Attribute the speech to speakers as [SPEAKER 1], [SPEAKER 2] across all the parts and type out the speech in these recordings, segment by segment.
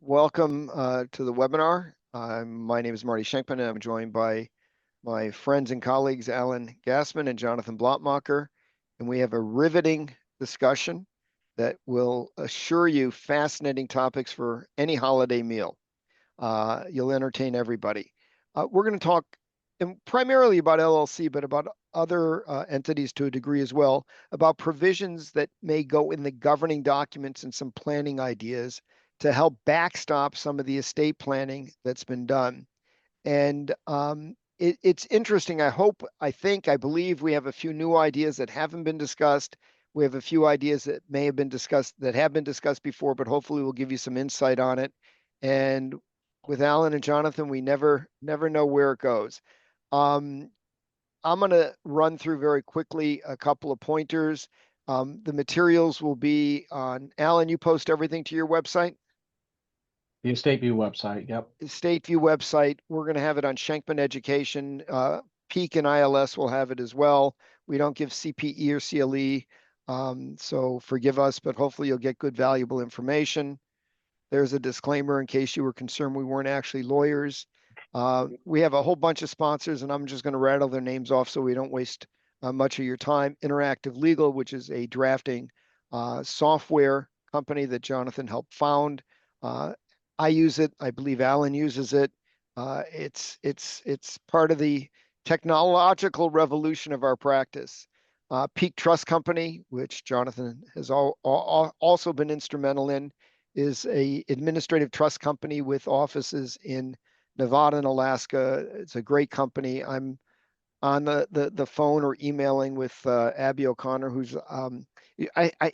[SPEAKER 1] Welcome to the webinar. My name is Marty Shenkman, and I'm joined by my friends and colleagues, Alan Gassman and Jonathan Blattmachr, and we have a riveting discussion that will assure you fascinating topics for any holiday meal. You'll entertain everybody. We're going to talk primarily about LLC, but about other entities to a degree as well, about provisions that may go in the governing documents and some planning ideas to help backstop some of the estate planning that's been done. And it's interesting. I believe we have a few new ideas that haven't been discussed. We have a few ideas that may have been discussed, that have been discussed before, but hopefully we'll give you some insight on it. And with Alan and Jonathan, we never know where it goes. I'm going to run through very quickly a couple of pointers. The materials will be on, Alan, you post everything to your website?
[SPEAKER 2] The Estate View website, yep.
[SPEAKER 1] Estate View website. We're going to have it on Shenkman Education. Peak and ILS will have it as well. We don't give CPE or CLE, so forgive us, but hopefully you'll get good, valuable information. There's a disclaimer in case you were concerned we weren't actually lawyers. We have a whole bunch of sponsors, and I'm just going to rattle their names off so we don't waste much of your time. Interactive Legal, which is a drafting software company that Jonathan helped found. I use it. I believe Alan uses it. It's part of the technological revolution of our practice. Peak Trust Company, which Jonathan has also been instrumental in, is a administrative trust company with offices in Nevada and Alaska. It's a great company. I'm on the phone or emailing with Abby O'Connor, who's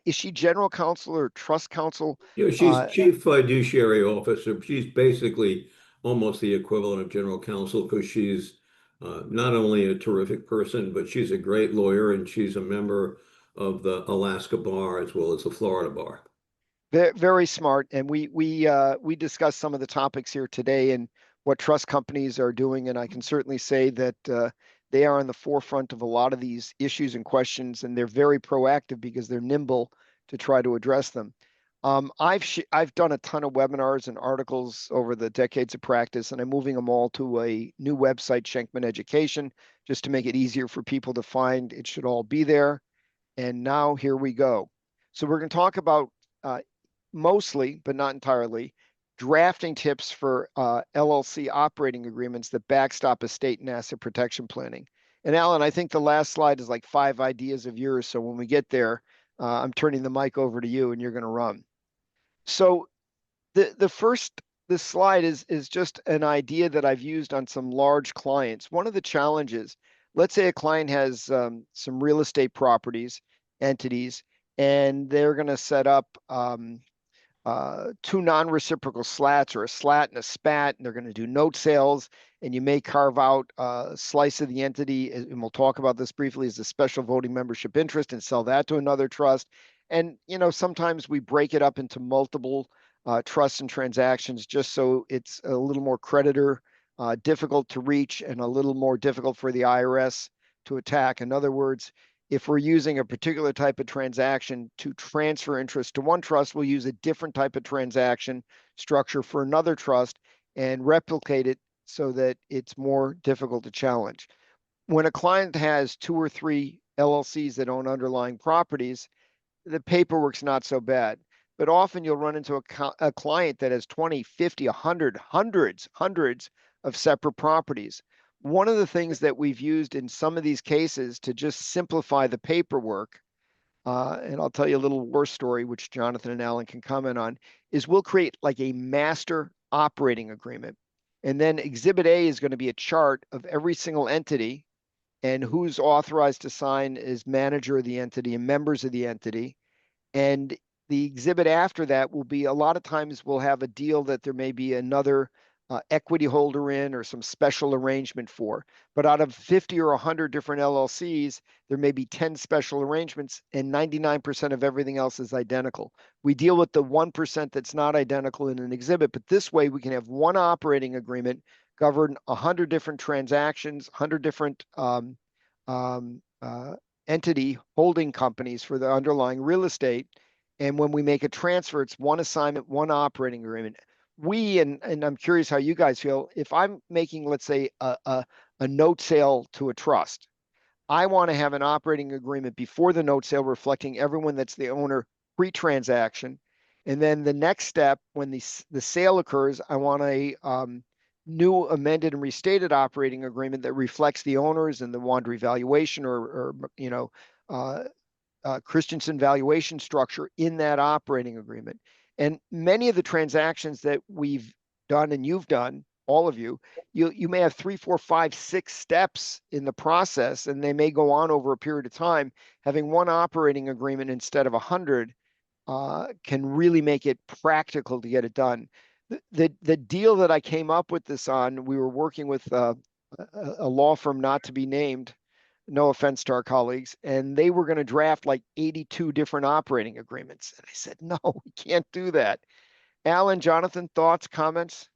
[SPEAKER 1] is she general counsel or trust counsel?
[SPEAKER 3] She's chief fiduciary officer. She's basically almost the equivalent of general counsel because she's not only a terrific person, but she's a great lawyer and she's a member of the Alaska bar as well as the Florida bar.
[SPEAKER 1] Very smart, and we discussed some of the topics here today and what trust companies are doing, and I can certainly say that they are on the forefront of a lot of these issues and questions, and they're very proactive because they're nimble to try to address them. I've done a ton of webinars and articles over the decades of practice, and I'm moving them all to a new website, Shenkman Education, just to make it easier for people to find. It should all be there. And now here we go. So we're going to talk about mostly, but not entirely, drafting tips for LLC operating agreements that backstop estate and asset protection planning. And Alan, I think the last slide is like 5 ideas of yours. So when we get there, I'm turning the mic over to you and you're going to run. So this slide is just an idea that I've used on some large clients. One of the challenges, let's say a client has some real estate properties, entities, and they're going to set up 2 non-reciprocal slats or a slat and a spat, and they're going to do note sales, and you may carve out a slice of the entity, and we'll talk about this briefly, as a special voting membership interest and sell that to another trust. And, sometimes we break it up into multiple trusts and transactions just so it's a little more creditor difficult to reach and a little more difficult for the IRS to attack. In other words, if we're using a particular type of transaction to transfer interest to one trust, we'll use a different type of transaction structure for another trust and replicate it so that it's more difficult to challenge. When a client has 2 or 3 LLCs that own underlying properties, the paperwork's not so bad. But often you'll run into a client that has 20, 50, 100, hundreds of separate properties. One of the things that we've used in some of these cases to just simplify the paperwork, and I'll tell you a little war story, which Jonathan and Alan can comment on, is we'll create like a master operating agreement. And then Exhibit A is going to be a chart of every single entity and who's authorized to sign as manager of the entity and members of the entity. And the exhibit after that will be, a lot of times we'll have a deal that there may be another equity holder in or some special arrangement for. But out of 50 or 100 different LLCs, there may be 10 special arrangements and 99% of everything else is identical. We deal with the 1% that's not identical in an exhibit, but this way we can have one operating agreement govern 100 different transactions, 100 different entity holding companies for the underlying real estate. And when we make a transfer, it's one assignment, one operating agreement. and I'm curious how you guys feel, if I'm making, let's say, a note sale to a trust, I want to have an operating agreement before the note sale reflecting everyone that's the owner pre-transaction. And then the next step, when the sale occurs, I want a new amended and restated operating agreement that reflects the owners and the Wandry valuation or Christensen valuation structure in that operating agreement. And many of the transactions that we've done and you've done, all of you, you may have 3, 4, 5, 6 steps in the process, and they may go on over a period of time. Having one operating agreement instead of 100 can really make it practical to get it done. The deal that I came up with this on, we were working with a law firm not to be named, no offense to our colleagues, and they were going to draft like 82 different operating agreements. And I said, no, we can't do that. Alan, Jonathan, thoughts, comments?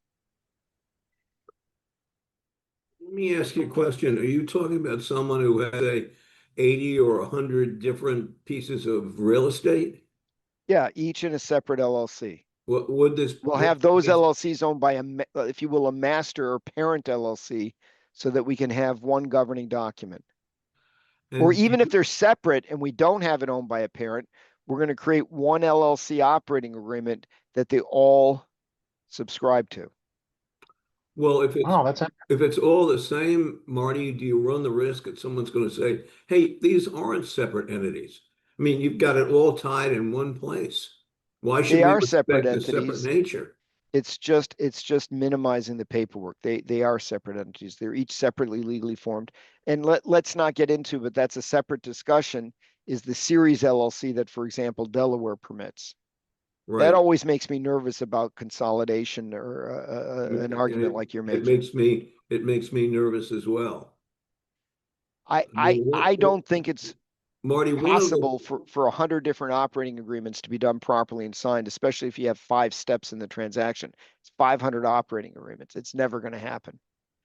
[SPEAKER 3] Let me ask you a question. Are you talking about someone who has 80 or 100 different pieces of real estate?
[SPEAKER 1] Yeah, each in a separate LLC.
[SPEAKER 3] What would this?
[SPEAKER 1] We'll have those LLCs owned by if you will, a master or parent LLC, so that we can have one governing document. Or
[SPEAKER 3] And
[SPEAKER 1] even if they're separate and we don't have it owned by a parent, we're going to create one LLC operating agreement that they all subscribe to.
[SPEAKER 3] well, if
[SPEAKER 2] Oh, that's
[SPEAKER 3] it's all the same, Marty, do you run the risk that someone's going to say, "Hey, these aren't separate entities"? I mean, you've got it all tied in one place. Why should
[SPEAKER 1] They
[SPEAKER 3] we
[SPEAKER 1] are separate
[SPEAKER 3] respect the separate
[SPEAKER 1] entities.
[SPEAKER 3] nature?
[SPEAKER 1] It's just minimizing the paperwork. They are separate entities. They're each separately legally formed. And let's not get into, but that's a separate discussion, is the series LLC that, for example, Delaware permits. That
[SPEAKER 3] Right.
[SPEAKER 1] always makes me nervous about consolidation or an argument
[SPEAKER 3] It,
[SPEAKER 1] like you're
[SPEAKER 3] it
[SPEAKER 1] making.
[SPEAKER 3] makes me nervous as well.
[SPEAKER 1] I
[SPEAKER 3] I
[SPEAKER 1] I
[SPEAKER 3] mean,
[SPEAKER 1] I don't think it's
[SPEAKER 3] Marty, one of the
[SPEAKER 1] possible for 100 different operating agreements to be done properly and signed, especially if you have 5 steps in the transaction. It's 500 operating agreements. It's never going to happen.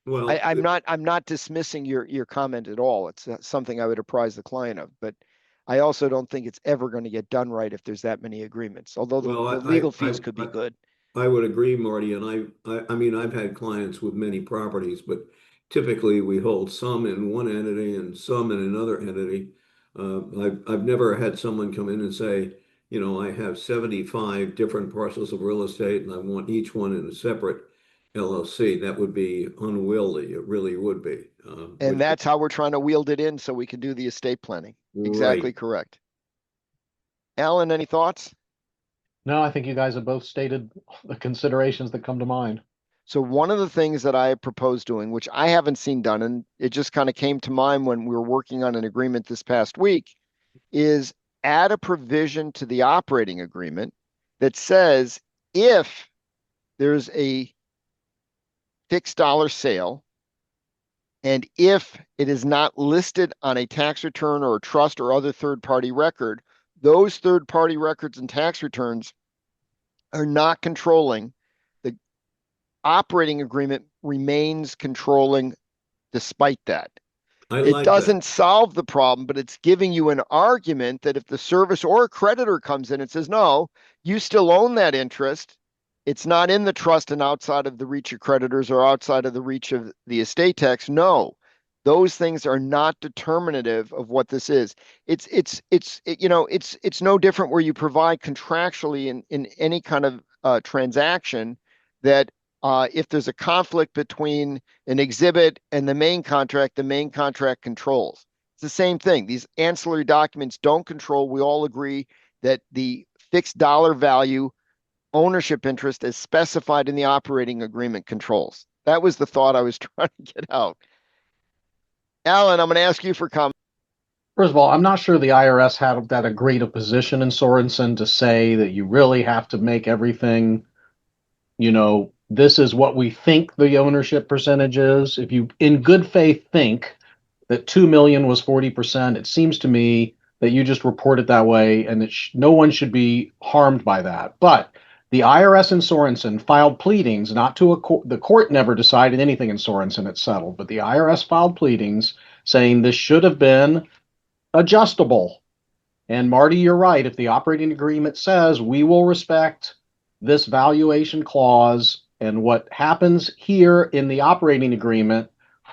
[SPEAKER 3] well,
[SPEAKER 1] I'm not dismissing your comment at all. It's something I would apprise the client of, but I also don't think it's ever going to get done right if there's that many agreements, although
[SPEAKER 3] well,
[SPEAKER 1] the legal fees could be good.
[SPEAKER 3] I would agree, Marty, and I mean, I've had clients with many properties, but typically we hold some in one entity and some in another entity. I've never had someone come in and say, I have 75 different parcels of real estate and I want each one in a separate LLC. That would be unwieldy. It really would be.
[SPEAKER 1] And that's how we're trying to wield it in so we can do the estate planning. Exactly
[SPEAKER 3] Right.
[SPEAKER 1] correct. Alan, any thoughts?
[SPEAKER 2] No, I think you guys have both stated the considerations that come to mind.
[SPEAKER 1] So one of the things that I proposed doing, which I haven't seen done, and it just kind of came to mind when we were working on an agreement this past week, is add a provision to the operating agreement that says if there's a fixed dollar sale and if it is not listed on a tax return or a trust or other third-party record, those third-party records and tax returns are not controlling. The operating agreement remains controlling despite that.
[SPEAKER 3] I
[SPEAKER 1] It
[SPEAKER 3] like that.
[SPEAKER 1] doesn't solve the problem, but it's giving you an argument that if the service or a creditor comes in and says, no, you still own that interest, it's not in the trust and outside of the reach of creditors or outside of the reach of the estate tax. No, those things are not determinative of what this is. It's no different where you provide contractually in any kind of transaction that if there's a conflict between an exhibit and the main contract controls. It's the same thing. These ancillary documents don't control. We all agree that the fixed dollar value ownership interest as specified in the operating agreement controls. That was the thought I was trying to get out. Alan, I'm going to ask you for comment.
[SPEAKER 2] First of all, I'm not sure the IRS had that great a position in Sorensen to say that you really have to make everything, this is what we think the ownership percentage is. If you, in good faith, think that 2 million was 40%, it seems to me that you just report it that way and that no one should be harmed by that. But the IRS in Sorensen filed pleadings, not to a court. The court never decided anything in Sorensen, it's settled, but the IRS filed pleadings saying this should have been adjustable. And Marty, you're right. If the operating agreement says we will respect this valuation clause and what happens here in the operating agreement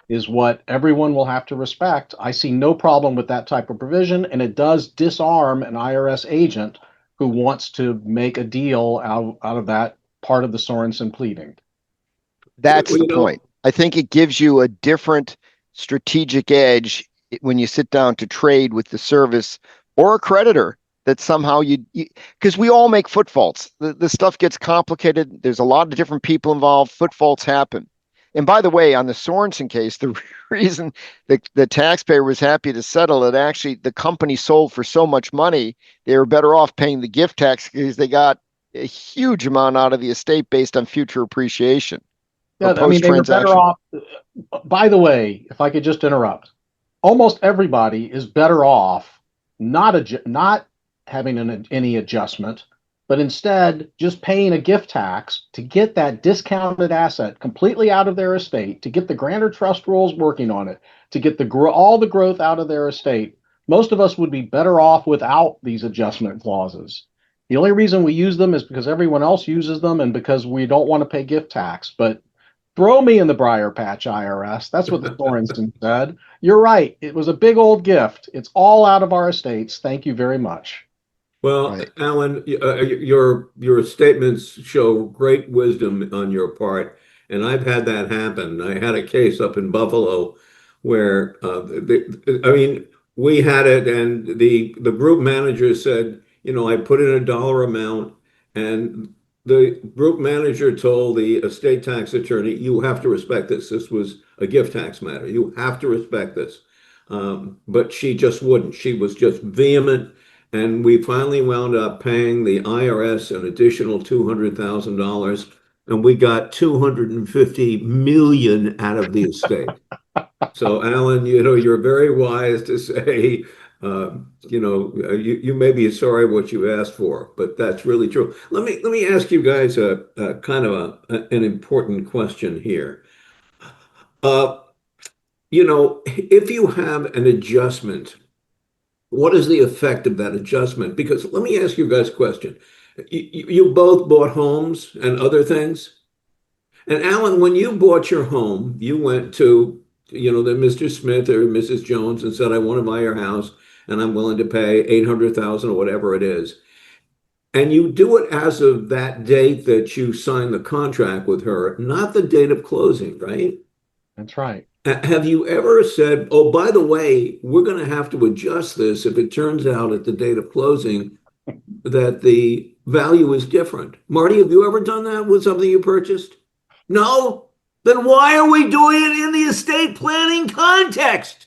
[SPEAKER 2] is what everyone will have to respect. I see no problem with that type of provision, and it does disarm an IRS agent who wants to make a deal out of that part of the Sorensen pleading.
[SPEAKER 1] That's
[SPEAKER 3] Well,
[SPEAKER 1] the point. I think it gives you a different strategic edge when you sit down to trade with the service or a creditor that somehow because we all make foot faults. The stuff gets complicated. There's a lot of different people involved. Foot faults happen. And by the way, on the Sorensen case, the reason the taxpayer was happy to settle it, actually, the company sold for so much money, they were better off paying the gift tax because they got a huge amount out of the estate based on future appreciation or
[SPEAKER 2] Yeah, I mean, they were better
[SPEAKER 1] post-transaction.
[SPEAKER 2] off. By the way, if I could just interrupt, almost everybody is better off not having any adjustment, but instead just paying a gift tax to get that discounted asset completely out of their estate, to get the grantor trust rules working on it, to get all the growth out of their estate. Most of us would be better off without these adjustment clauses. The only reason we use them is because everyone else uses them and because we don't want to pay gift tax. But throw me in the briar patch, IRS. That's what the Sorensen said. You're right. It was a big old gift. It's all out of our estates. Thank you very much.
[SPEAKER 3] Well,
[SPEAKER 1] Right.
[SPEAKER 3] Alan, your statements show great wisdom on your part, and I've had that happen. I had a case up in Buffalo where I mean, we had it, and the group manager said, I put in a dollar amount, and the group manager told the estate tax attorney, "You have to respect this. This was a gift tax matter. You have to respect this." But she just wouldn't. She was just vehement. And we finally wound up paying the IRS an additional $200,000, and we got 250 million out of the estate. So, Alan, you're very wise to say, you may be sorry what you asked for, but that's really true. Let me ask you guys a kind of an important question here. Uh, if you have an adjustment, what is the effect of that adjustment? Because let me ask you guys a question. You both bought homes and other things. And Alan, when you bought your home, you went to, the Mr. Smith or Mrs. Jones and said, "I want to buy your house and I'm willing to pay 800,000 or whatever it is." And you do it as of that date that you sign the contract with her, not the date of closing, right?
[SPEAKER 2] That's right.
[SPEAKER 3] Have you ever said, "Oh, by the way, we're going to have to adjust this if it turns out at the date of closing that the value is different"? Marty, have you ever done that with something you purchased? No? Then why are we doing it in the estate planning context?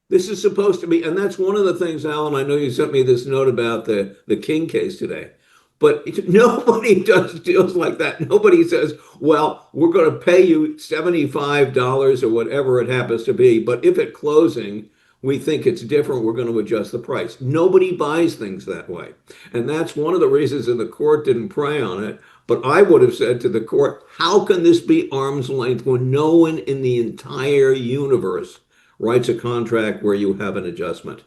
[SPEAKER 3] This is supposed to be, and that's one of the things, Alan, I know you sent me this note about the King case today. But nobody does deals like that. Nobody says, "Well, we're going to pay you $75 or whatever it happens to be, but if at closing we think it's different, we're going to adjust the price." Nobody buys things that way. And that's one of the reasons that the court didn't prey on it. But I would have said to the court, how can this be arm's length when no one in the entire universe writes a contract where you have an adjustment?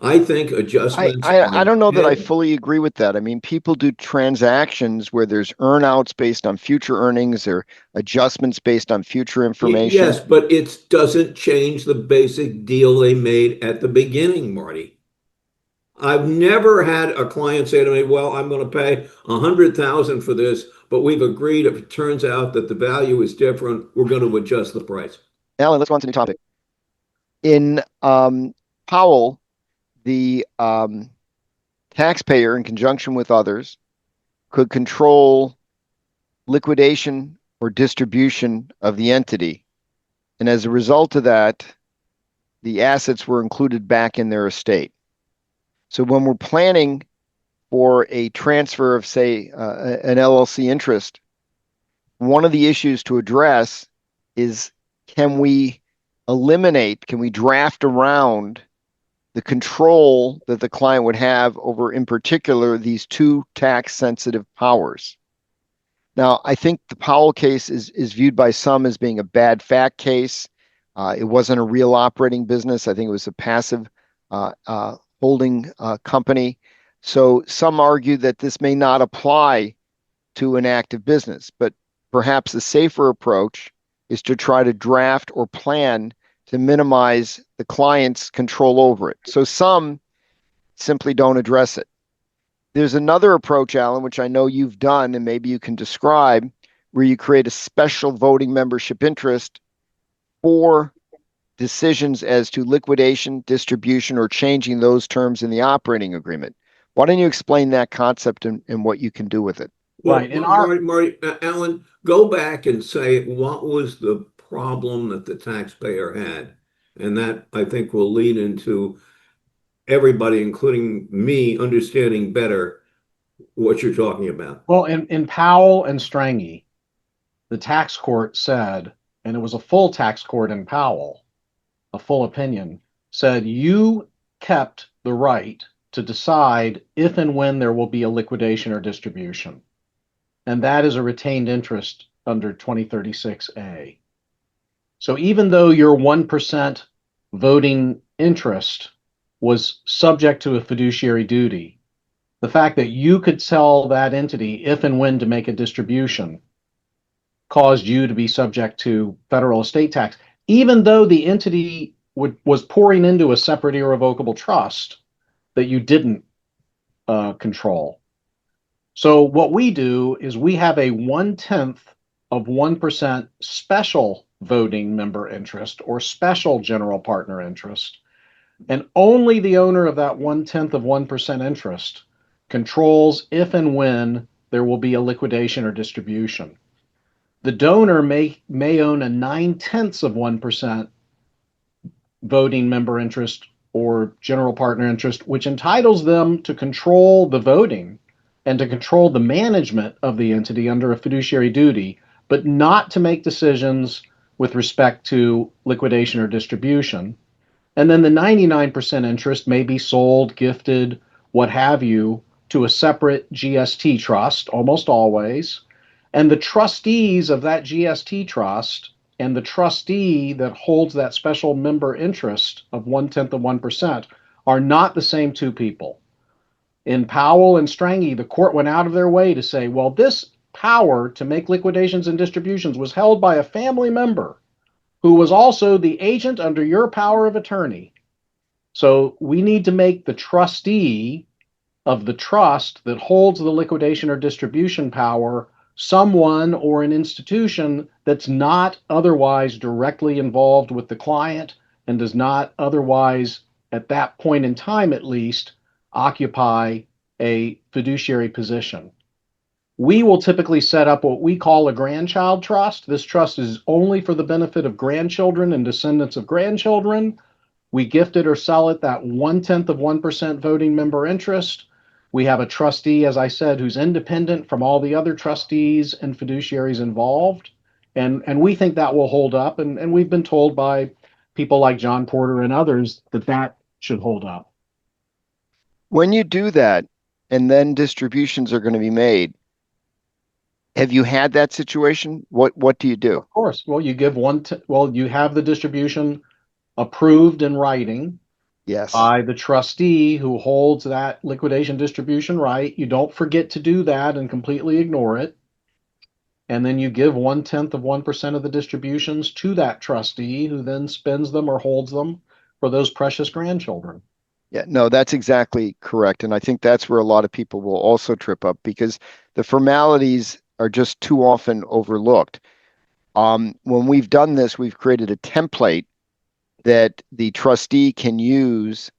[SPEAKER 3] I think
[SPEAKER 1] I,
[SPEAKER 3] adjustments
[SPEAKER 1] I
[SPEAKER 3] are
[SPEAKER 1] I don't know that I
[SPEAKER 3] dead.
[SPEAKER 1] fully agree with that. I mean, people do transactions where there's earnouts based on future earnings or adjustments based on future information.
[SPEAKER 3] Yes, but it doesn't change the basic deal they made at the beginning, Marty. I've never had a client say to me, "Well, I'm going to pay 100,000 for this, but we've agreed if it turns out that the value is different, we're going to adjust the price."
[SPEAKER 1] Alan, let's go on to a new topic. In Powell, the taxpayer, in conjunction with others, could control liquidation or distribution of the entity. And as a result of that, the assets were included back in their estate. So when we're planning for a transfer of, say, an LLC interest, one of the issues to address is, can we draft around the control that the client would have over, in particular, these two tax sensitive powers? Now, I think the Powell case is viewed by some as being a bad fact case. It wasn't a real operating business. I think it was a passive holding company. So some argue that this may not apply to an active business. But perhaps the safer approach is to try to draft or plan to minimize the client's control over it. So some simply don't address it. There's another approach, Alan, which I know you've done, and maybe you can describe, where you create a special voting membership interest for decisions as to liquidation, distribution, or changing those terms in the operating agreement. Why don't you explain that concept and what you can do with it?
[SPEAKER 3] Well,
[SPEAKER 2] Right. And
[SPEAKER 3] Marty, Alan, go back and say what was the problem that the taxpayer had, and that I think will lead into everybody, including me, understanding better what you're talking about.
[SPEAKER 2] well, in Powell and Strange, the tax court said, and it was a full tax court in Powell, a full opinion, said you kept the right to decide if and when there will be a liquidation or distribution. And that is a retained interest under 2036A. So even though your 1% voting interest was subject to a fiduciary duty, the fact that you could tell that entity if and when to make a distribution caused you to be subject to federal estate tax, even though the entity was pouring into a separate irrevocable trust that you didn't control. So what we do is we have a 1/10 of 1% special voting member interest or special general partner interest, and only the owner of that 1/10 of 1% interest controls if and when there will be a liquidation or distribution. The donor may own a 9/10 of 1% voting member interest or general partner interest, which entitles them to control the voting and to control the management of the entity under a fiduciary duty, but not to make decisions with respect to liquidation or distribution. And then the 99% interest may be sold, gifted, what have you, to a separate GST trust, almost always. And the trustees of that GST trust and the trustee that holds that special member interest of 1/10 of 1% are not the same two people. In Powell and Strange, the court went out of their way to say, well, this power to make liquidations and distributions was held by a family member who was also the agent under your power of attorney. So we need to make the trustee of the trust that holds the liquidation or distribution power someone or an institution that's not otherwise directly involved with the client and does not otherwise, at that point in time at least, occupy a fiduciary position. We will typically set up what we call a grandchild trust. This trust is only for the benefit of grandchildren and descendants of grandchildren. We gift it or sell it that 1/10 of 1% voting member interest. We have a trustee, as I said, who's independent from all the other trustees and fiduciaries involved. And we think that will hold up. And we've been told by people like John Porter and others that that should hold up.
[SPEAKER 1] When you do that, and then distributions are going to be made, have you had that situation? What do you do?
[SPEAKER 2] Of course. Well, you give you have the distribution approved in writing
[SPEAKER 1] Yes.
[SPEAKER 2] by the trustee who holds that liquidation distribution right. You don't forget to do that and completely ignore it. And then you give 1/10 of 1% of the distributions to that trustee who then spends them or holds them for those precious grandchildren.
[SPEAKER 1] Yeah, no, that's exactly correct. And I think that's where a lot of people will also trip up because the formalities are just too often overlooked. When we've done this, we've created a template that the trustee can use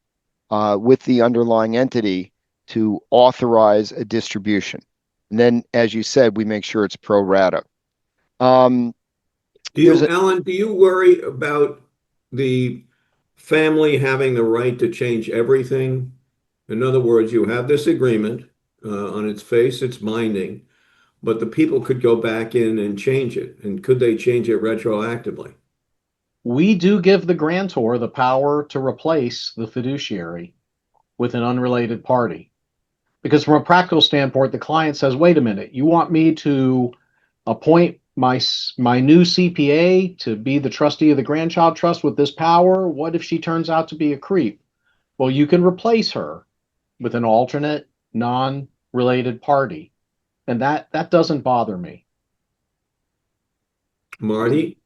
[SPEAKER 1] with the underlying entity to authorize a distribution. And then, as you said, we make sure it's pro rata.
[SPEAKER 3] Alan, do you worry about the family having the right to change everything? In other words, you have this agreement, on its face, it's binding, but the people could go back in and change it. And could they change it retroactively?
[SPEAKER 2] We do give the grantor the power to replace the fiduciary with an unrelated party. Because from a practical standpoint, the client says, wait a minute, you want me to appoint my new CPA to be the trustee of the grandchild trust with this power? What if she turns out to be a creep? Well, you can replace her with an alternate, non-related party. And that doesn't bother me.
[SPEAKER 3] Marty?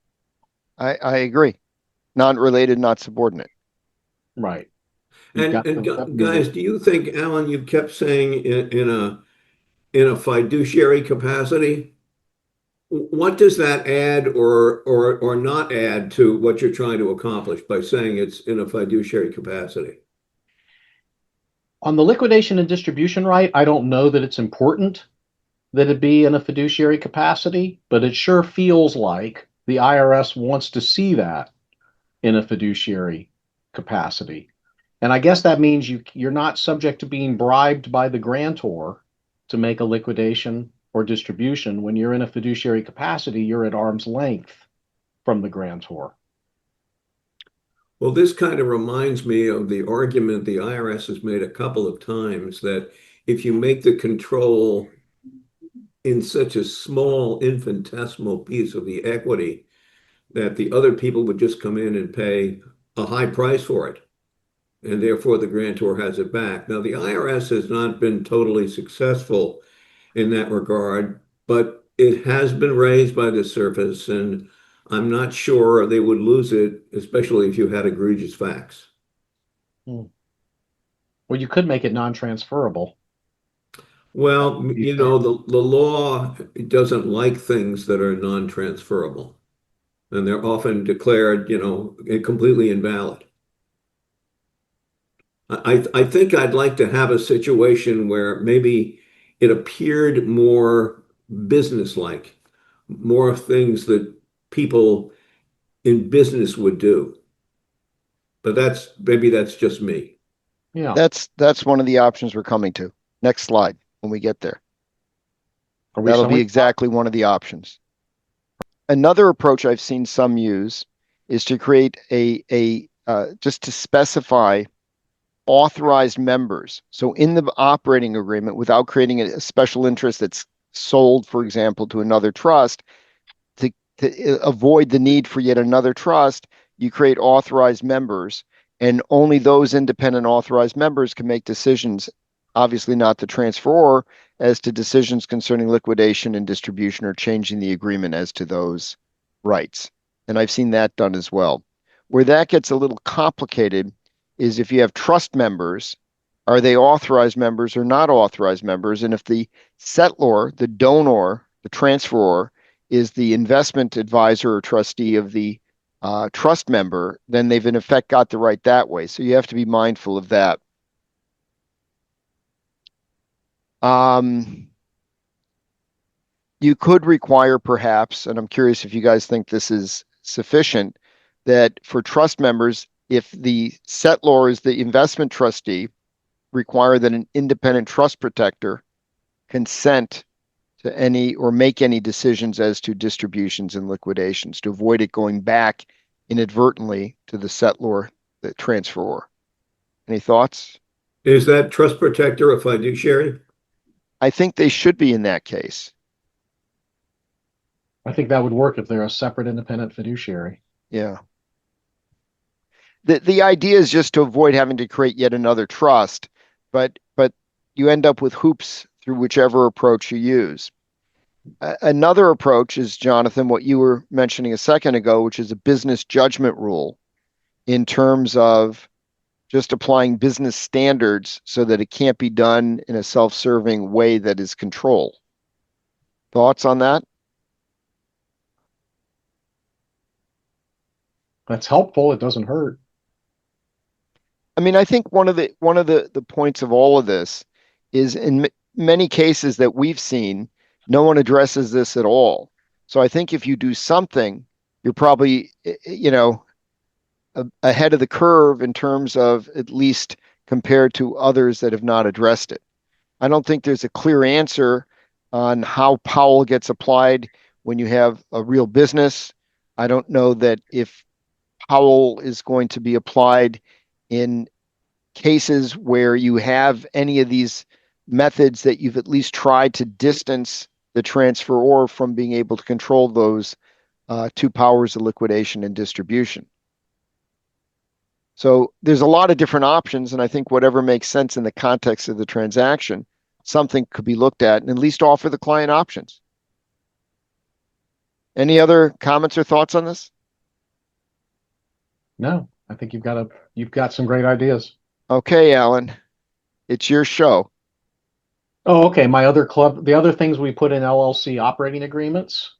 [SPEAKER 1] I agree. Not related, not subordinate.
[SPEAKER 2] Right. You've
[SPEAKER 3] And
[SPEAKER 2] got the
[SPEAKER 3] guys, do you think, Alan, you kept saying in a fiduciary capacity? What does that add or not add to what you're trying to accomplish by saying it's in a fiduciary capacity?
[SPEAKER 2] on the liquidation and distribution right, I don't know that it's important that it be in a fiduciary capacity, but it sure feels like the IRS wants to see that in a fiduciary capacity. And I guess that means you're not subject to being bribed by the grantor to make a liquidation or distribution. When you're in a fiduciary capacity, you're at arm's length from the grantor.
[SPEAKER 3] Well, this kind of reminds me of the argument the IRS has made a couple of times that if you make the control in such a small infinitesimal piece of the equity, that the other people would just come in and pay a high price for it. And therefore the grantor has it back. Now, the IRS has not been totally successful in that regard, but it has been raised by the surface, and I'm not sure they would lose it, especially if you had egregious facts.
[SPEAKER 2] Well, you could make it non-transferable.
[SPEAKER 3] Well, you know, the law doesn't like things that are non-transferable, and they're often declared, you know, completely invalid. I think I'd like to have a situation where maybe it appeared more businesslike, more things that people in business would do. But maybe that's just me.
[SPEAKER 2] Yeah.
[SPEAKER 1] That's one of the options we're coming to. Next slide when we get there. That'll be exactly one of the options. Another approach I've seen some use is to create just to specify authorized members. So in the operating agreement, without creating a special interest that's sold, for example, to another trust, to avoid the need for yet another trust, you create authorized members, and only those independent authorized members can make decisions, obviously not the transferor, as to decisions concerning liquidation and distribution or changing the agreement as to those rights. And I've seen that done as well. Where that gets a little complicated is if you have trust members, are they authorized members or not authorized members? And if the settlor, the donor, the transferor, is the investment advisor or trustee of the trust member, then they've in effect got the right that way. So you have to be mindful of that. You could require perhaps, and I'm curious if you guys think this is sufficient, that for trust members, if the settlor is the investment trustee, require that an independent trust protector consent to any or make any decisions as to distributions and liquidations to avoid it going back inadvertently to the settlor, the transferor. Any thoughts?
[SPEAKER 3] Is that trust protector a fiduciary?
[SPEAKER 1] I think they should be in that case.
[SPEAKER 2] I think that would work if they're a separate independent fiduciary.
[SPEAKER 1] Yeah. The idea is just to avoid having to create yet another trust, but you end up with hoops through whichever approach you use. Another approach is, Jonathan, what you were mentioning a second ago, which is a business judgment rule in terms of just applying business standards so that it can't be done in a self-serving way that is control. Thoughts on that?
[SPEAKER 2] That's helpful. It doesn't hurt.
[SPEAKER 1] I mean, I think one of the points of all of this is in many cases that we've seen, no one addresses this at all. So I think if you do something, you're probably, you know, ahead of the curve in terms of at least compared to others that have not addressed it. I don't think there's a clear answer on how Powell gets applied when you have a real business. I don't know that if Powell is going to be applied in cases where you have any of these methods that you've at least tried to distance the transferor from being able to control those two powers of liquidation and distribution. So there's a lot of different options, and I think whatever makes sense in the context of the transaction, something could be looked at and at least offer the client options. Any other comments or thoughts on this?
[SPEAKER 2] No, I think you've got some great ideas.
[SPEAKER 1] Okay, Alan, it's your show.
[SPEAKER 2] Oh, okay. The other things we put in LLC operating agreements.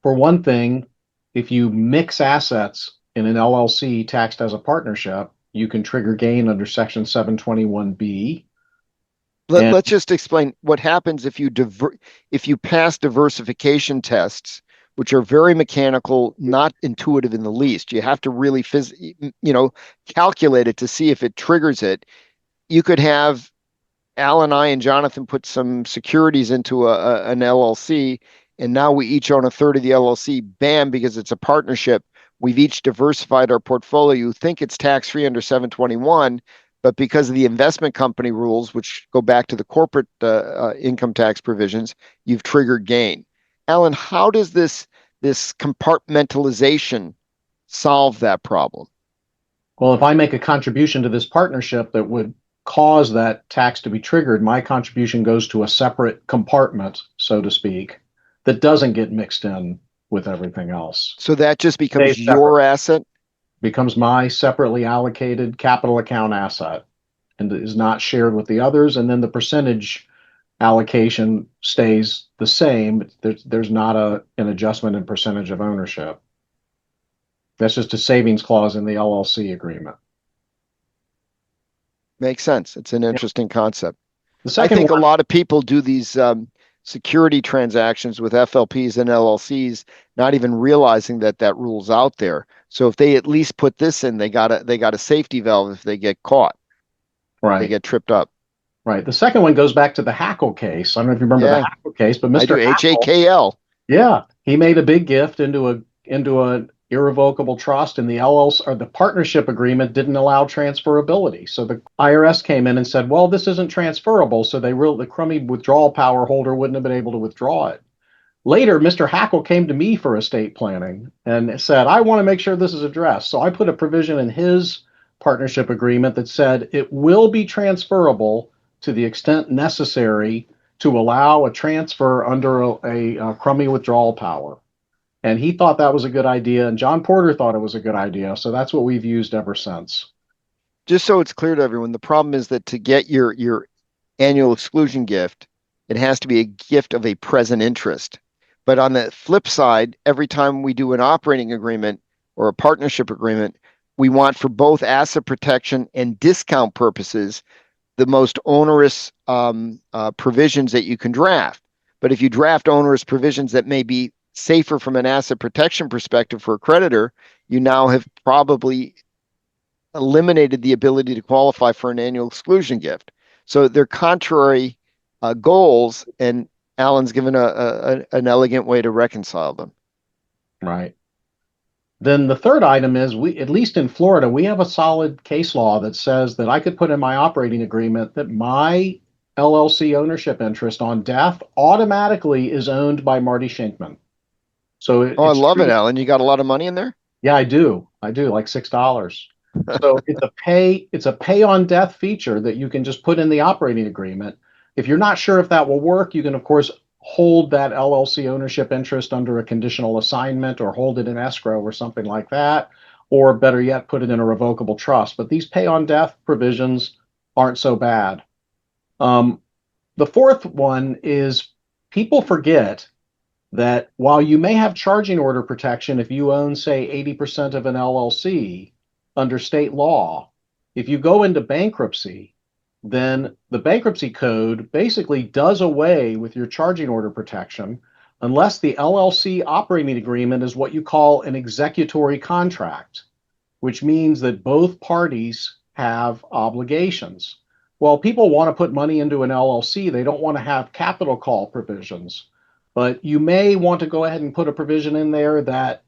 [SPEAKER 2] For one thing, if you mix assets in an LLC taxed as a partnership, you can trigger gain under Section 721B.
[SPEAKER 1] Let's just explain what happens if you pass diversification tests, which are very mechanical, not intuitive in the least. You have to really calculate it to see if it triggers it. You could have Al and I and Jonathan put some securities into an LLC, and now we each own a third of the LLC. Bam, because it's a partnership, we've each diversified our portfolio. You think it's tax-free under 721, but because of the investment company rules, which go back to the corporate income tax provisions, you've triggered gain. Alan, how does this compartmentalization solve that problem?
[SPEAKER 2] Well, if I make a contribution to this partnership that would cause that tax to be triggered, my contribution goes to a separate compartment, so to speak, that doesn't get mixed in with everything else.
[SPEAKER 1] So that just becomes your asset?
[SPEAKER 2] Becomes my separately allocated capital account asset and is not shared with the others. And then the percentage allocation stays the same. There's not an adjustment in percentage of ownership. That's just a savings clause in the LLC agreement.
[SPEAKER 1] Makes sense. It's an interesting concept.
[SPEAKER 2] I
[SPEAKER 1] think a lot of people do these security transactions with FLPs and LLCs, not even realizing that rule's out there. So if they at least put this in, they got a safety valve if they get caught.
[SPEAKER 2] Right.
[SPEAKER 1] They get tripped up.
[SPEAKER 2] Right. The second one goes back to the Hackle case. I don't know if you remember the Hackle case, but Mr.
[SPEAKER 1] HAKL.
[SPEAKER 2] Yeah, he made a big gift into an irrevocable trust, and the LLC or the partnership agreement didn't allow transferability. So the IRS came in and said, "Well, this isn't transferable." So the crummy withdrawal power holder wouldn't have been able to withdraw it. Later, Mr. Hackle came to me for estate planning and said, "I want to make sure this is addressed." So I put a provision in his partnership agreement that said it will be transferable to the extent necessary to allow a transfer under a crummy withdrawal power. And he thought that was a good idea, and John Porter thought it was a good idea. So that's what we've used ever since.
[SPEAKER 1] Just so it's clear to everyone, the problem is that to get your annual exclusion gift, it has to be a gift of a present interest. But on the flip side, every time we do an operating agreement or a partnership agreement, we want for both asset protection and discount purposes the most onerous provisions that you can draft. But if you draft onerous provisions that may be safer from an asset protection perspective for a creditor, you now have probably eliminated the ability to qualify for an annual exclusion gift. So they're contrary goals, and Alan's given an elegant way to reconcile them.
[SPEAKER 2] Right. Then the third item is at least in Florida, we have a solid case law that says that I could put in my operating agreement that my LLC ownership interest on death automatically is owned by Marty Shenkman. So
[SPEAKER 1] I love it, Alan. You got a lot of money in there?
[SPEAKER 2] Yeah, I do, like $6. So it's a pay on death feature that you can just put in the operating agreement. If you're not sure if that will work, you can of course hold that LLC ownership interest under a conditional assignment or hold it in escrow or something like that, or better yet, put it in a revocable trust. But these pay on death provisions aren't so bad. The fourth one is people forget that while you may have charging order protection if you own, say, 80% of an LLC under state law, if you go into bankruptcy, then the bankruptcy code basically does away with your charging order protection unless the LLC operating agreement is what you call an executory contract, which means that both parties have obligations. Well, people want to put money into an LLC. They don't want to have capital call provisions, but you may want to go ahead and put a provision in there that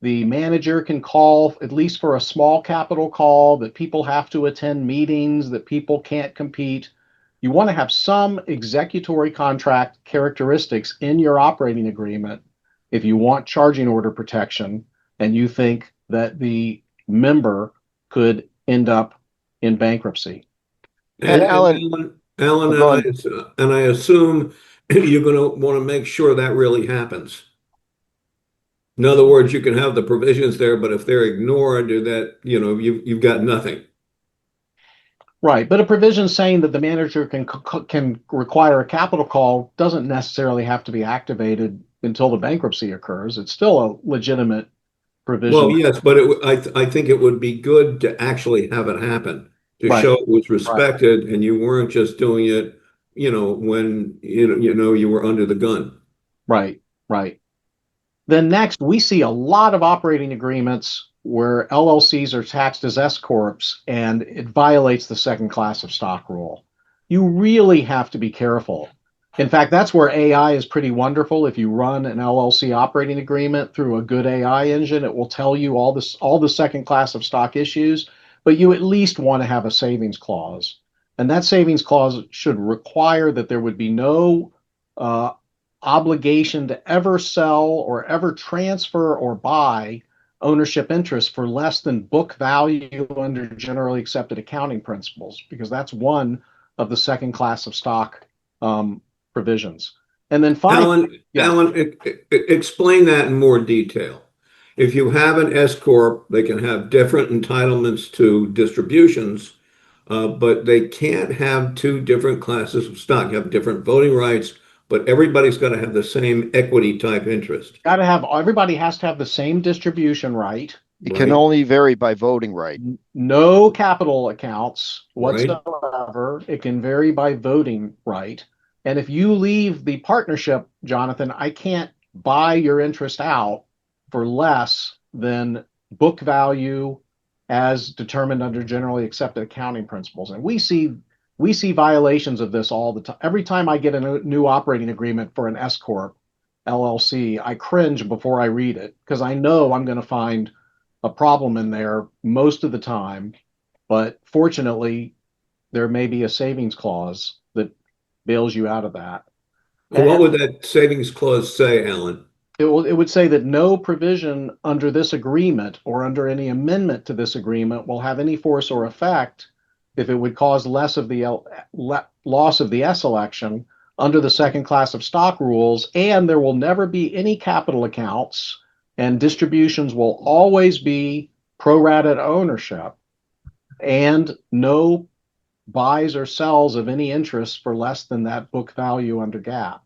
[SPEAKER 2] the manager can call, at least for a small capital call, that people have to attend meetings, that people can't compete. You want to have some executory contract characteristics in your operating agreement if you want charging order protection and you think that the member could end up in bankruptcy.
[SPEAKER 1] And Alan,
[SPEAKER 3] Alan,
[SPEAKER 1] go ahead.
[SPEAKER 3] and I assume you're going to want to make sure that really happens. In other words, you can have the provisions there, but if they're ignored, or that, you've got nothing.
[SPEAKER 2] Right, but a provision saying that the manager can require a capital call doesn't necessarily have to be activated until the bankruptcy occurs. It's still a legitimate
[SPEAKER 3] Well,
[SPEAKER 2] provision.
[SPEAKER 3] yes, but I think it would be good to actually have it happen, to
[SPEAKER 2] Right,
[SPEAKER 3] show it was
[SPEAKER 2] right,
[SPEAKER 3] respected and you weren't just doing it, when you were under the gun.
[SPEAKER 2] right, right. Then next, we see a lot of operating agreements where LLCs are taxed as S corps, and it violates the second class of stock rule. You really have to be careful. In fact, that's where AI is pretty wonderful. If you run an LLC operating agreement through a good AI engine, it will tell you all the second class of stock issues, but you at least want to have a savings clause. And that savings clause should require that there would be no uh, obligation to ever sell or ever transfer or buy ownership interest for less than book value under generally accepted accounting principles, because that's one of the second class of stock provisions. And then finally,
[SPEAKER 3] Alan, explain that in more detail. If you have an S corp, they can have different entitlements to distributions, but they can't have two different classes of stock. You have different voting rights, but everybody's got to have the same equity type interest,
[SPEAKER 2] everybody has to have the same distribution right.
[SPEAKER 1] It can
[SPEAKER 3] right?
[SPEAKER 1] only vary by voting right.
[SPEAKER 2] No capital accounts
[SPEAKER 3] Right?
[SPEAKER 2] whatsoever. It can vary by voting right. And if you leave the partnership, Jonathan, I can't buy your interest out for less than book value as determined under generally accepted accounting principles. And we see violations of this all the time. Every time I get a new operating agreement for an S corp LLC, I cringe before I read it because I know I'm going to find a problem in there most of the time. But fortunately, there may be a savings clause that bails you out of that.
[SPEAKER 3] What
[SPEAKER 2] And
[SPEAKER 3] would that savings clause say, Alan?
[SPEAKER 2] it would say that no provision under this agreement or under any amendment to this agreement will have any force or effect if it would cause loss of the S election under the second class of stock rules, and there will never be any capital accounts, and distributions will always be pro rata ownership, and no buys or sells of any interest for less than that book value under GAAP.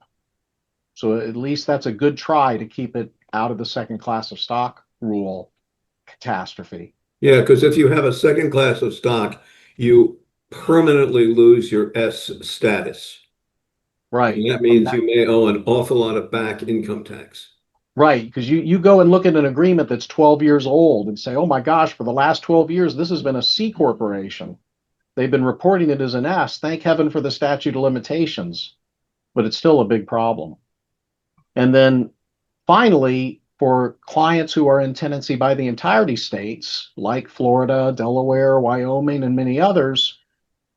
[SPEAKER 2] So at least that's a good try to keep it out of the second class of stock rule catastrophe.
[SPEAKER 3] Yeah, because if you have a second class of stock, you permanently lose your S status.
[SPEAKER 2] Right.
[SPEAKER 3] And that means you may owe an awful lot of back income tax.
[SPEAKER 2] Right. Because you go and look at an agreement that's 12 years old and say, oh my gosh, for the last 12 years, this has been a C corporation. They've been reporting it as an S. Thank heaven for the statute of limitations, but it's still a big problem. And then finally, for clients who are in tenancy by the entirety states, like Florida, Delaware, Wyoming, and many others,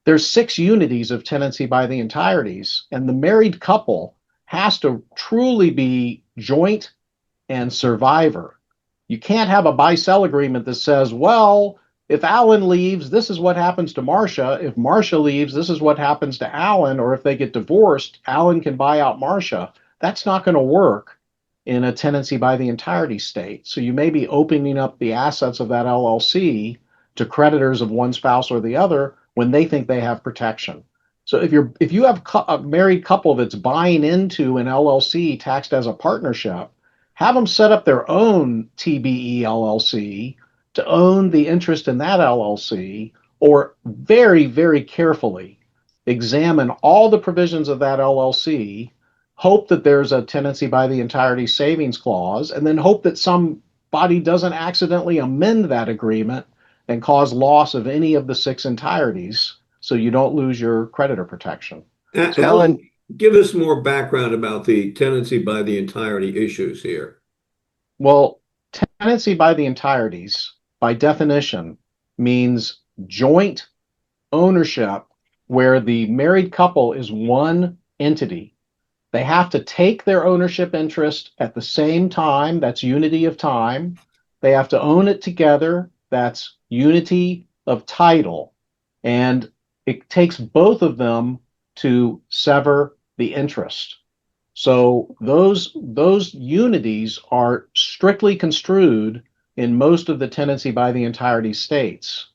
[SPEAKER 2] there's 6 unities of tenancy by the entireties, and the married couple has to truly be joint and survivor. You can't have a buy-sell agreement that says, well, if Alan leaves, this is what happens to Marcia. If Marcia leaves, this is what happens to Alan. Or if they get divorced, Alan can buy out Marcia. That's not going to work in a tenancy by the entirety state. So you may be opening up the assets of that LLC to creditors of one spouse or the other when they think they have protection. So if you have a married couple that's buying into an LLC taxed as a partnership, have them set up their own TBE LLC to own the interest in that LLC, or very, very carefully examine all the provisions of that LLC, hope that there's a tenancy by the entirety savings clause, and then hope that somebody doesn't accidentally amend that agreement and cause loss of any of the 6 entireties so you don't lose your creditor protection.
[SPEAKER 3] So Alan, give us more background about the tenancy by the entirety issues here.
[SPEAKER 2] Well, tenancy by the entireties, by definition, means joint ownership where the married couple is one entity. They have to take their ownership interest at the same time. That's unity of time. They have to own it together. That's unity of title. And it takes both of them to sever the interest. So those unities are strictly construed in most of the tenancy by the entirety states.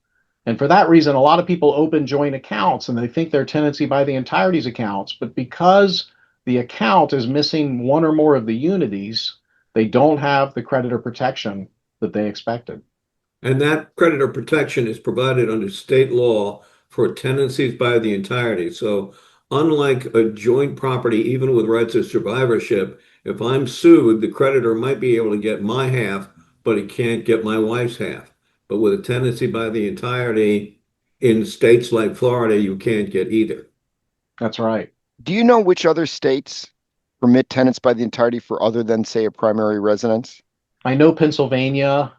[SPEAKER 2] And for that reason, a lot of people open joint accounts and they think they're tenancy by the entirety's accounts, but because the account is missing one or more of the unities, they don't have the creditor protection that they expected.
[SPEAKER 3] And that creditor protection is provided under state law for tenancies by the entirety. So unlike a joint property, even with rights of survivorship, if I'm sued, the creditor might be able to get my half, but he can't get my wife's half. But with a tenancy by the entirety in states like Florida, you can't get either.
[SPEAKER 2] That's right.
[SPEAKER 1] Do you know which other states permit tenants by the entirety for other than, say, a primary residence?
[SPEAKER 2] I know Pennsylvania,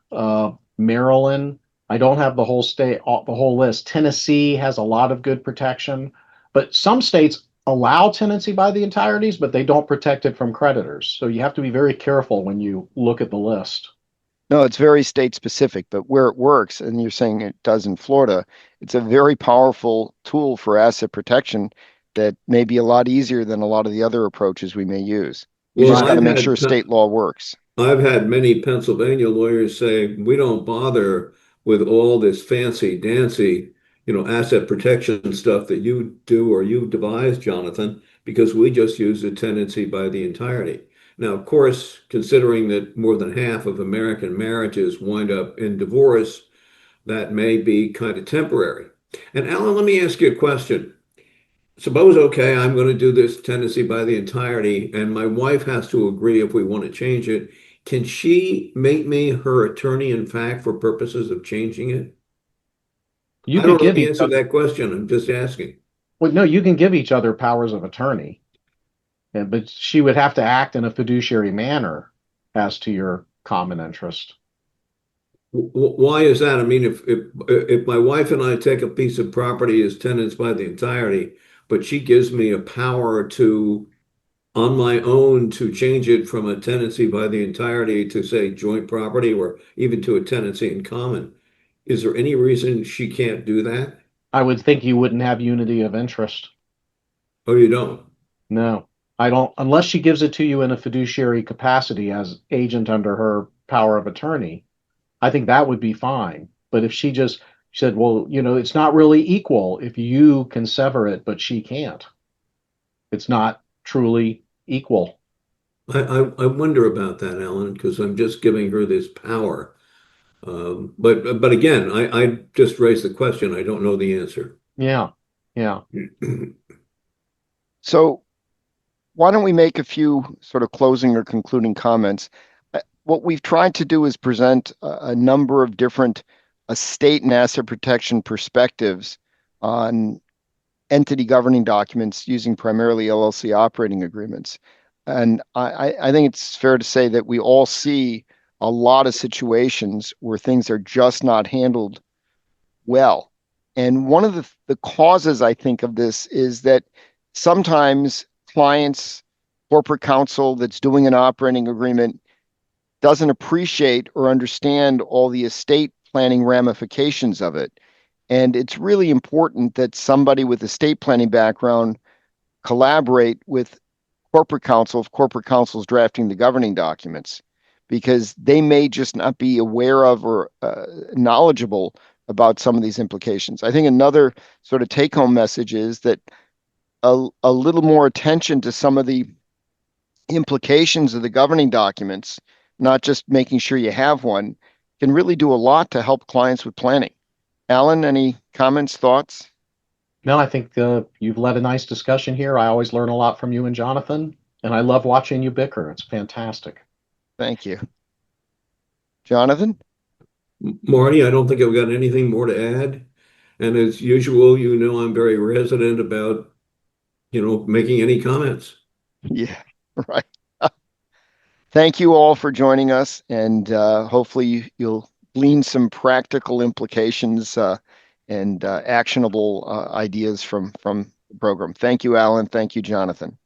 [SPEAKER 2] Maryland. I don't have the whole state, the whole list. Tennessee has a lot of good protection, but some states allow tenancy by the entireties, but they don't protect it from creditors. So you have to be very careful when you look at the list.
[SPEAKER 1] No, it's very state specific, but where it works, and you're saying it does in Florida, it's a very powerful tool for asset protection that may be a lot easier than a lot of the other approaches we may use. You
[SPEAKER 3] Well,
[SPEAKER 1] just got to make sure state law works.
[SPEAKER 3] I've had many Pennsylvania lawyers say, we don't bother with all this fancy dancy, asset protection stuff that you do or you devise, Jonathan, because we just use the tenancy by the entirety. Now, of course, considering that more than half of American marriages wind up in divorce, that may be kind of temporary. And Alan, let me ask you a question. Suppose, okay, I'm going to do this tenancy by the entirety, and my wife has to agree if we want to change it. Can she make me her attorney in fact for purposes of changing it?
[SPEAKER 2] You
[SPEAKER 3] I
[SPEAKER 2] could
[SPEAKER 3] don't know
[SPEAKER 2] give
[SPEAKER 3] the
[SPEAKER 2] each
[SPEAKER 3] answer to
[SPEAKER 2] other,
[SPEAKER 3] that question. I'm just asking.
[SPEAKER 2] well, no, you can give each other powers of attorney, but she would have to act in a fiduciary manner as to your common interest.
[SPEAKER 3] Why is that? I mean, if my wife and I take a piece of property as tenants by the entirety, but she gives me a power to on my own to change it from a tenancy by the entirety to say joint property or even to a tenancy in common. Is there any reason she can't do that?
[SPEAKER 2] I would think you wouldn't have unity of interest.
[SPEAKER 3] Oh, you don't?
[SPEAKER 2] No, I don't, unless she gives it to you in a fiduciary capacity as agent under her power of attorney. I think that would be fine. But if she just said, well, it's not really equal if you can sever it, but she can't, it's not truly equal.
[SPEAKER 3] I wonder about that, Alan, because I'm just giving her this power. But again, I just raised the question. I don't know the answer.
[SPEAKER 2] Yeah. Yeah.
[SPEAKER 1] So why don't we make a few sort of closing or concluding comments? What we've tried to do is present a number of different estate and asset protection perspectives on entity governing documents using primarily LLC operating agreements. And I think it's fair to say that we all see a lot of situations where things are just not handled well. And one of the causes, I think, of this is that sometimes clients, corporate counsel that's doing an operating agreement doesn't appreciate or understand all the estate planning ramifications of it. And it's really important that somebody with estate planning background collaborate with corporate counsel if corporate counsel is drafting the governing documents, because they may just not be aware of or knowledgeable about some of these implications. I think another sort of take-home message is that a little more attention to some of the implications of the governing documents, not just making sure you have one, can really do a lot to help clients with planning. Alan, any comments, thoughts?
[SPEAKER 2] No, I think you've led a nice discussion here. I always learn a lot from you and Jonathan, and I love watching you bicker. It's fantastic.
[SPEAKER 1] Thank you. Jonathan?
[SPEAKER 3] Marty, I don't think I've got anything more to add. And as usual, I'm very resident about, making any comments.
[SPEAKER 1] Yeah, right. Thank you all for joining us, and hopefully you'll glean some practical implications and actionable ideas from the program. Thank you, Alan. Thank you, Jonathan.